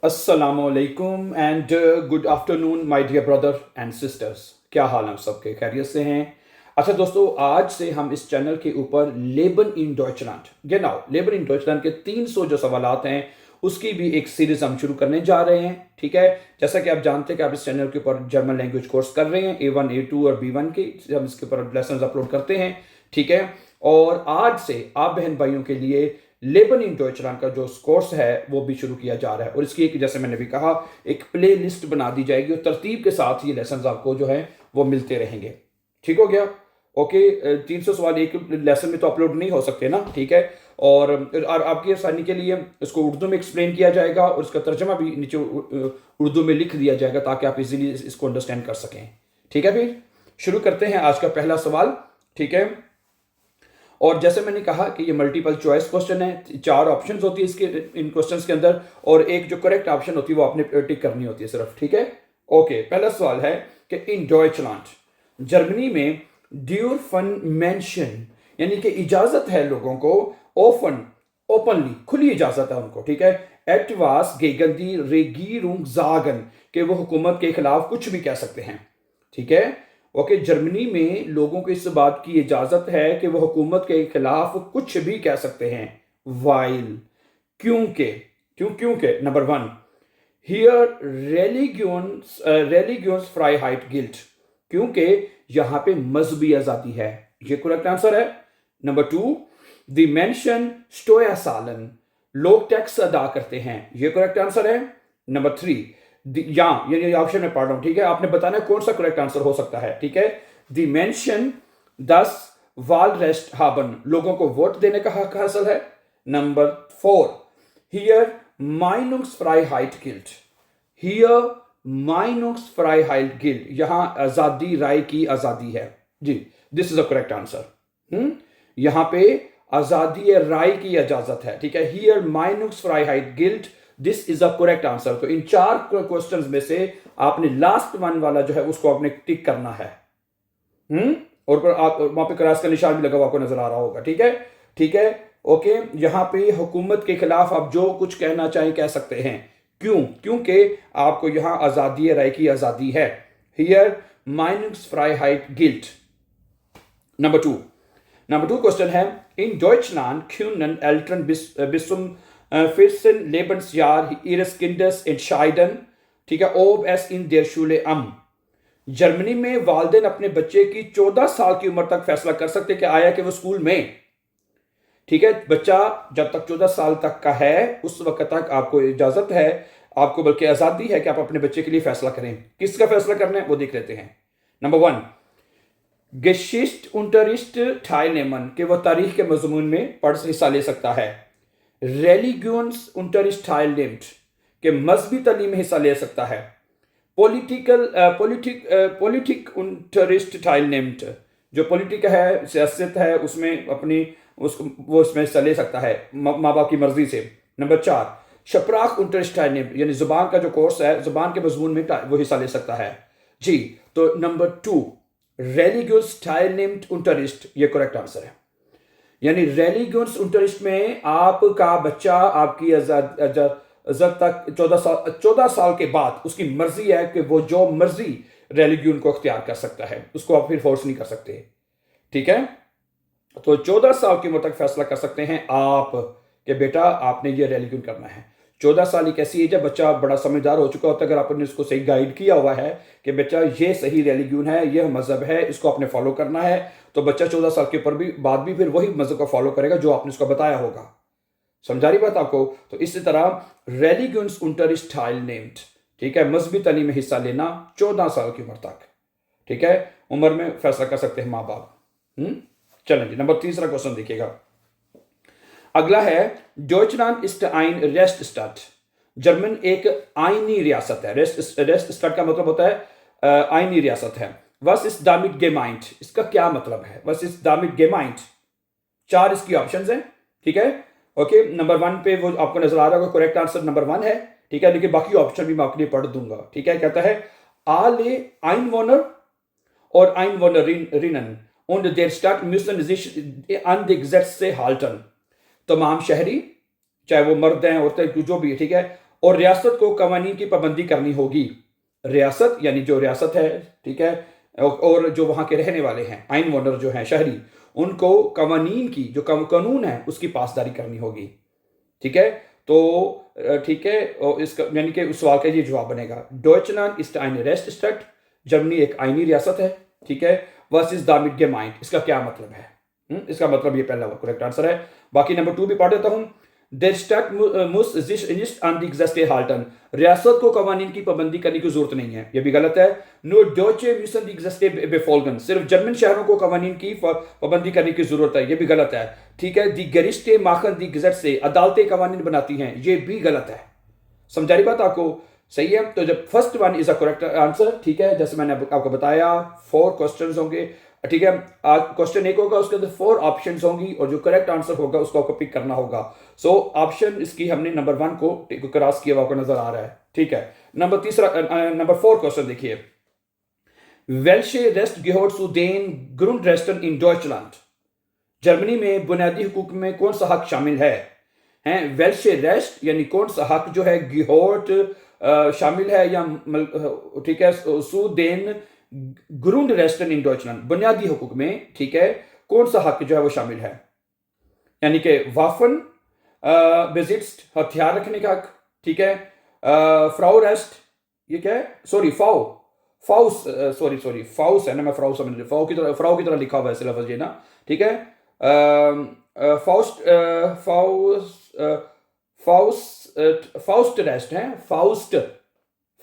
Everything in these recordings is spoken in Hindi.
अस्सलामुअलैकुम and good afternoon my dear brother and sisters. क्या हाल है सबके? खैरियत से हैं? अच्छा दोस्तों, आज से हम इस चैनल के ऊपर लेबन इन डॉइचलैंड genau लेबन इन डॉइचलैंड के 300 जो सवालात हैं उसकी भी एक सीरीज हम शुरू करने जा रहे हैं। ठीक है, जैसा कि आप जानते हैं कि आप इस चैनल के ऊपर जर्मन लैंग्वेज कोर्स कर रहे हैं, A1 A2 और B1 के हम इसके ऊपर लेसन अपलोड करते हैं। ठीक है, और आज से आप बहन भाइयों के लिए लेबन इन डॉइचलैंड का जो कोर्स है वो भी शुरू किया जा रहा है और इसकी एक, जैसे मैंने भी कहा, एक प्ले लिस्ट बना दी जाएगी और तरतीब के साथ ये लेसन आपको जो है वो मिलते रहेंगे। ठीक हो गया? ओके, 300 सवाल एक लेसन में तो अपलोड नहीं हो सकते ना। ठीक है, और आपकी आसानी के लिए इसको उर्दू में एक्सप्लेन किया जाएगा और इसका तर्जमा भी नीचे उर्दू में लिख दिया जाएगा ताकि आप इजीली इसको अंडरस्टैंड कर सकें। ठीक है, फिर शुरू करते हैं आज का पहला सवाल। ठीक है, और जैसे मैंने कहा कि ये मल्टीपल चॉइस क्वेश्चन है, 4 ऑप्शंस होती है इसके इन क्वेश्चंस के अंदर और एक जो करेक्ट ऑप्शन होती है वो आपने टिक करनी होती है सिर्फ। ठीक है, ओके, पहला सवाल है कि इन डॉइचलैंड जर्मनी में ड्यूर फन मेंशन यानी कि इजाजत है लोगों को, ओपन ओपनली खुली इजाजत है उनको। ठीक है, एटवास गेगंदी रेगीरुंग जागन के वो हुकूमत के खिलाफ कुछ भी कह सकते हैं। ठीक है, ओके, जर्मनी में लोगों को इस बात की इजाजत है कि वह हुकूमत के खिलाफ कुछ भी कह सकते हैं वाइल क्योंकि नंबर 1 हियर रेलिगियंस फ्राइहाइट गिल्ट, क्योंकि यहां पे मजहबी आजादी है। ये करेक्ट आंसर है। नंबर 2 द मेंशन स्टोया सालन, लोग टैक्स अदा करते हैं। ये करेक्ट आंसर है। नंबर 3 ये ऑप्शन में पढ़ रहा हूं। ठीक है, आपने बताना है कौन सा करेक्ट आंसर हो सकता है। ठीक है, द मेंशन 10 वाल रेस्ट हाबन, लोगों को वोट देने का हक हासिल है। नंबर 4 हियर माइनुक्स फ्राइहाइट गिल्ट, हियर माइनुक्स फ्राइहाइट गिल्ट, यहां आजादी राय की आजादी है। जी, this is a correct answer. यहां पे आजादी राय की इजाजत है। ठीक है, हियर माइनुक्स फ्राइहाइट गिल्ट, this is a correct answer. तो इन 4 क्वेश्चंस में से आपने लास्ट वन वाला जो है उसको आपने टिक करना है। और पर आप वहां पे क्रॉस का निशान भी लगा हुआ आपको नजर आ रहा होगा। ठीक है, ठीक है, ओके, यहां पे हुकूमत के खिलाफ आप जो कुछ कहना चाहें कह सकते हैं। क्योंकि आपको यहां आजादी राय की आजादी है। हियर माइनिंग्स फ्राइहाइट गिल्ट। नंबर 2 क्वेश्चन है इन डॉइचलैंड क्यूनन एल्ट्रन बिसुम फिरसन लेबन्सयार ihres Kindes entscheiden, ठीक है, ob es in der Schule am, Germany में वालदेन अपने बच्चे की 14 साल की उम्र तक फैसला कर सकते कि आया कि वो स्कूल में। ठीक है, बच्चा जब तक 14 साल तक का है उस वक्त तक आपको इजाजत है, आपको बल्कि आजादी है कि आप अपने बच्चे के लिए फैसला करें। किसका फैसला करना है वो देख लेते हैं। नंबर 1 गेशिस्ट unterricht teilnehmen, कि वह तारीख के मजमून में पढ़ हिस्सा ले सकता है। रेलिगियंस unterricht teilnimmt, के मजहबी तालीम में हिस्सा ले सकता है। पॉलिटिक unterricht teilnimmt, जो पॉलिटिक है, सियासत है, उसमें अपनी वो उसमें हिस्सा ले सकता है माँ बाप की मर्जी से। नंबर 4 शप्राख unterricht teilnimmt, यानी जुबान का जो कोर्स है, जुबान के मजमून में वो हिस्सा ले सकता है। जी, तो नंबर 2 रेलिगियस teilnimmt unterricht, ये करेक्ट आंसर है। यानी रेलिगियस unterricht में आपका बच्चा आपकी इज्जत तक 14 साल के बाद उसकी मर्जी है कि वो जो मर्जी रेलिगियन को अख्तियार कर सकता है, उसको आप फिर फोर्स नहीं कर सकते। ठीक है, तो 14 साल की उम्र तक फैसला कर सकते हैं आप कि बेटा आपने ये रेलिगियन करना है। 14 साल एक ऐसी एज है, बच्चा बड़ा समझदार हो चुका होता है। अगर आपने उसको सही गाइड किया हुआ है कि बेटा ये सही रिलीजन है, ये मजहब है, इसको आपने फॉलो करना है, तो बच्चा 14 साल के ऊपर भी बाद भी फिर वही मजहब को फॉलो करेगा जो आपने उसको बताया होगा। समझा रही बात आपको? तो इसी तरह रेलिगियंस unterricht teilnimmt, ठीक है, मजहबी तालीम में हिस्सा लेना 14 साल की उम्र तक। ठीक है, उम्र में फैसला कर सकते हैं माँ बाप। चलें जी, नंबर 3 क्वेश्चन देखिएगा। अगला है Deutschland ist ein Rechtsstaat, German एक आईनी रियासत है। रेस्टस्टाट का मतलब होता है आईनी रियासत है। Was ist damit gemeint, इसका क्या मतलब है? Was ist damit gemeint? 4 इसकी ऑप्शंस हैं। ठीक है, ओके, नंबर 1 पे वो आपको नजर आ रहा होगा, करेक्ट आंसर नंबर 1 है। ठीक है, लेकिन बाकी ऑप्शन भी मैं आपके लिए पढ़ दूंगा। ठीक है, कहता है alle Einwohner और Einwohnerinnen und der Stadt müssen sich an die Gesetze halten, तमाम शहरी, चाहे वो मर्द हैं औरतें जो भी है, ठीक है, और रियासत को कवानीन की पाबंदी करनी होगी। रियासत यानी जो रियासत है, ठीक है, और जो वहां के रहने वाले हैं, आइन वोनर जो हैं, शहरी, उनको कवानीन की, जो कानून है, उसकी पासदारी करनी होगी। ठीक है, तो ठीक है, और इसका यानी कि उस सवाल का ये जवाब बनेगा, डॉइचलैंड इस्ट आइन रेस्ट स्टेट, जर्मनी एक आइनी रियासत है। ठीक है, वर्सेस दामिट गेमाइंड, इसका क्या मतलब है? इसका मतलब ये पहला करेक्ट आंसर है। बाकी नंबर 2 भी पढ़ देता हूं। Der Staat muss sich nicht an die Gesetze halten. रियासत को कवानीन की पाबंदी करने की जरूरत नहीं है, ये भी गलत है। Nur Deutsche müssen die Gesetze befolgen. सिर्फ जर्मन शहरों को कवानीन की पाबंदी करने की जरूरत है, ये भी गलत है। ठीक है, die Gerichte machen die Gesetze, अदालतें कवानीन बनाती हैं, ये भी गलत है। समझाई बात आपको? सही है। तो जब first one is a correct answer, ठीक है, जैसे मैंने आपको बताया 4 क्वेश्चंस होंगे। ठीक है, क्वेश्चन 1 होगा, उसके अंदर 4 ऑप्शंस होंगी और जो करेक्ट आंसर होगा उसको आपको पिक करना होगा। सो ऑप्शन इसकी हमने नंबर 1 को क्रॉस किया हुआ आपको नजर आ रहा है। ठीक है, नंबर 4 क्वेश्चन देखिए, वेल्शे रेस्ट gehört zu den Grundrechten in Deutschland। जर्मनी में बुनियादी हुकूक में कौन सा हक शामिल है? वेल्शे रेस्ट यानी कौन सा हक जो है गिहोट शामिल है, या ठीक है, सुदेन ग्रुंड रेस्टन इन डॉइचलैंड, बुनियादी हुकूक में, ठीक है, कौन सा हक जो है वो शामिल है? यानी कि वाफन बेजिट्स, हथियार रखने का हक। ठीक है, फ्राउ रेस्ट, ये क्या है, सॉरी फाउस फाउस है ना, मैं फ्राउ की तरह लिखा हुआ है ऐसे लफ्ज ये ना। ठीक है, फाउस्ट रेस्ट है,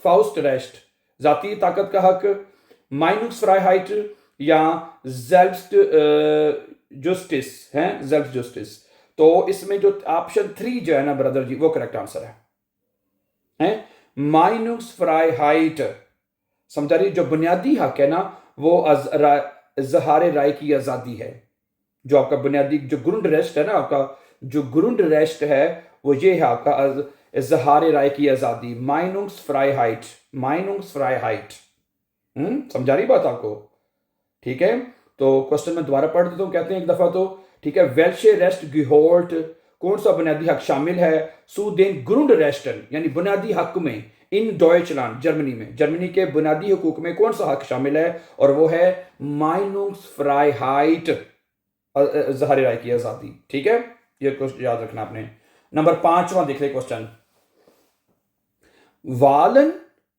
फाउस्ट रेस्ट, जाती ताकत का हक, माइनुक्सफ्राइहाइट या जेल्फ्स्ट जस्टिस है, जेल्फ जस्टिस। तो इसमें जो ऑप्शन 3 जो है ना ब्रदर जी, वो करेक्ट आंसर है। माइनुक्सफ्राइहाइट, समझा रही, जो बुनियादी हक है ना वो इज़हार राय की आजादी है। जो आपका बुनियादी जो ग्रुंड रेस्ट है ना, आपका जो ग्रुंड रेस्ट है वो ये है आपका इज़हार राय की आजादी, माइनुक्सफ्राइहाइट, माइनुक्सफ्राइहाइट। समझा रही बात आपको? ठीक है, तो क्वेश्चन में दोबारा पढ़ देता हूं, कहते हैं एक दफा तो, ठीक है, वेल्शे रेस्ट गिहोल्ट, कौन सा बुनियादी हक शामिल है? सुदेन ग्रुंड रेस्टन यानी बुनियादी हक में, इन डॉइचलैंड जर्मनी में, जर्मनी के बुनियादी हुकूक में कौन सा हक शामिल है? और वो है माइनुक्सफ्राइहाइट, ज़ाहिर राय की आजादी। ठीक है, ये क्वेश्चन याद रखना आपने। नंबर 5वां देख ले क्वेश्चन, वालन,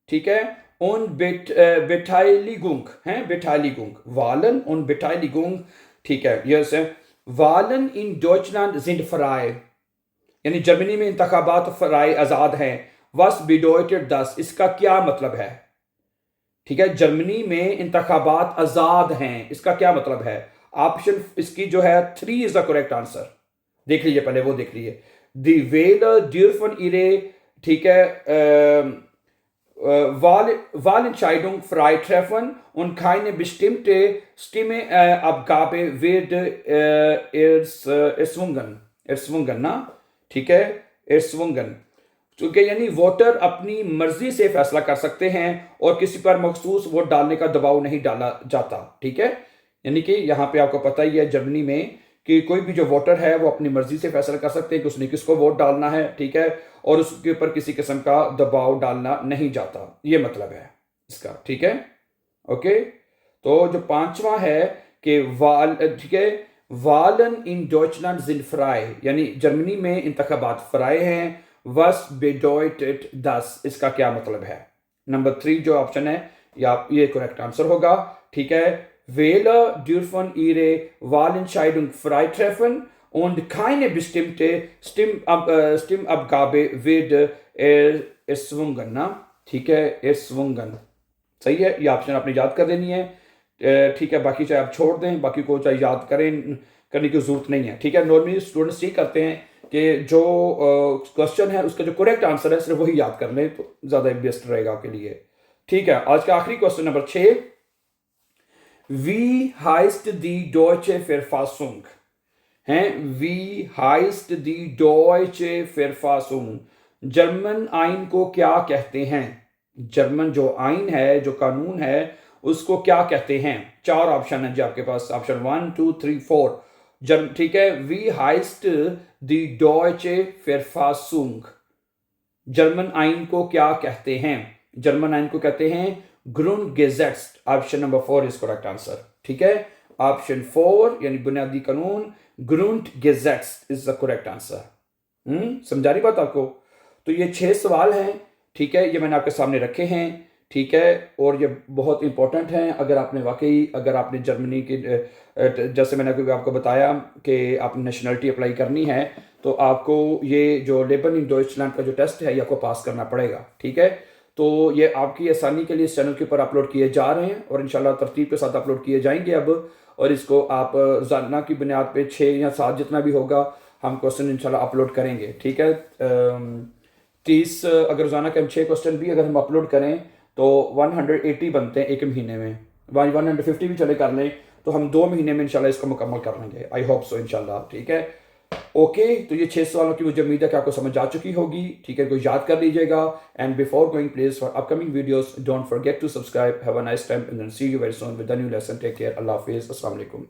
ठीक है, und Beteiligung, Beteiligung, Wahlen und Beteiligung, ठीक है, यस है। Wahlen in Deutschland sind frei, यानी जर्मनी में इंतखाबात फ्राई, आजाद हैं। Was bedeutet das, इसका क्या मतलब है? ठीक है, जर्मनी में इंतखाबात आजाद हैं, इसका क्या मतलब है? ऑप्शन इसकी जो है 3 इज द करेक्ट आंसर। देख लीजिए पहले, वो देख लीजिए, दी वेलर dürfen ihre, ठीक है, Wahlentscheidung frei treffen und keine bestimmte Stimmeabgabe wird erzwungen ना, ठीक है, erzwungen, क्योंकि यानी वोटर अपनी मर्जी से फैसला कर सकते हैं और किसी पर मखसूस वोट डालने का दबाव नहीं डाला जाता। ठीक है, यानी कि यहाँ पे आपको पता ही है जर्मनी में कि कोई भी जो वोटर है वो अपनी मर्जी से फैसला कर सकते हैं कि उसने किसको वोट डालना है। ठीक है, और उसके ऊपर किसी किस्म का दबाव डालना नहीं जाता, ये मतलब है इसका। ठीक है, ओके, तो जो 5वां है कि ठीक है, वालन इन डॉइचलैंड सिंड फ्राई, यानी जर्मनी में इंतखाबात फ्राई हैं। वस बेडॉइटेड दस, इसका क्या मतलब है? नंबर 3 जो ऑप्शन है ये करेक्ट आंसर होगा। ठीक है, Wähler dürfen ihre Wahlentscheidung frei treffen und keine bestimmte Stimmabgabe wird erzwungen ना, ठीक है, erzwungen, सही है। ये ऑप्शन आपने याद कर देनी है। ठीक है, बाकी चाहे आप छोड़ दें, बाकी को चाहे याद करने की जरूरत नहीं है। ठीक है, नॉर्मली स्टूडेंट्स ये करते हैं कि जो क्वेश्चन है उसका जो करेक्ट आंसर है सिर्फ वही याद कर लें, तो ज्यादा बेस्ट रहेगा आपके लिए। ठीक है, आज का आखिरी question number 6, Wie heißt die deutsche Verfassung? Wie heißt die deutsche Verfassung? German आइन को क्या कहते हैं? जर्मन जो आइन है, जो कानून है, उसको क्या कहते हैं? 4 ऑप्शन है जी आपके पास, ऑप्शन 1 2 3 4। ठीक है, Wie heißt die deutsche Verfassung? German आइन को क्या कहते हैं? जर्मन आइन को कहते हैं ग्रुंडगेसेट्स। Option number 4 is correct answer. ठीक है, ऑप्शन 4 यानी बुनियादी कानून ग्रुंडगेसेट्स इज द करेक्ट आंसर। समझा रही बात आपको? तो ये 6 सवाल हैं, ठीक है, ये मैंने आपके सामने रखे हैं, ठीक है, और ये बहुत इंपॉर्टेंट हैं। अगर आपने जर्मनी की जैसे मैंने आपको बताया कि आपने नेशनलिटी अप्लाई करनी है, तो आपको ये जो लेबन इन डॉइचलैंड का जो टेस्ट है ये आपको पास करना पड़ेगा। ठीक है, तो ये आपकी आसानी के लिए इस चैनल के ऊपर अपलोड किए जा रहे हैं और इंशाल्लाह तरतीब के साथ अपलोड किए जाएंगे अब। और इसको आप रोजाना की बुनियाद पे 6 या 7 जितना भी होगा हम क्वेश्चन इंशाल्लाह अपलोड करेंगे। ठीक है, 30 अगर रोजाना के हम 6 क्वेश्चन भी अगर हम अपलोड करें तो 180 बनते हैं एक महीने में। 150 भी चले कर लें तो हम 2 महीने में इंशाल्लाह इसको मुकम्मल कर लेंगे। आई होप सो इंशाल्लाह। ठीक है, ओके, तो ये 6 सवालों की मुझे उम्मीद है कि आपको समझ आ चुकी होगी। ठीक है, कोई याद कर लीजिएगा। And before going please for upcoming videos don't forget to subscribe. Have a nice time and see you very soon with the new lesson. Take care. अल्लाह हाफिज़। अस्सलाम वालेकुम।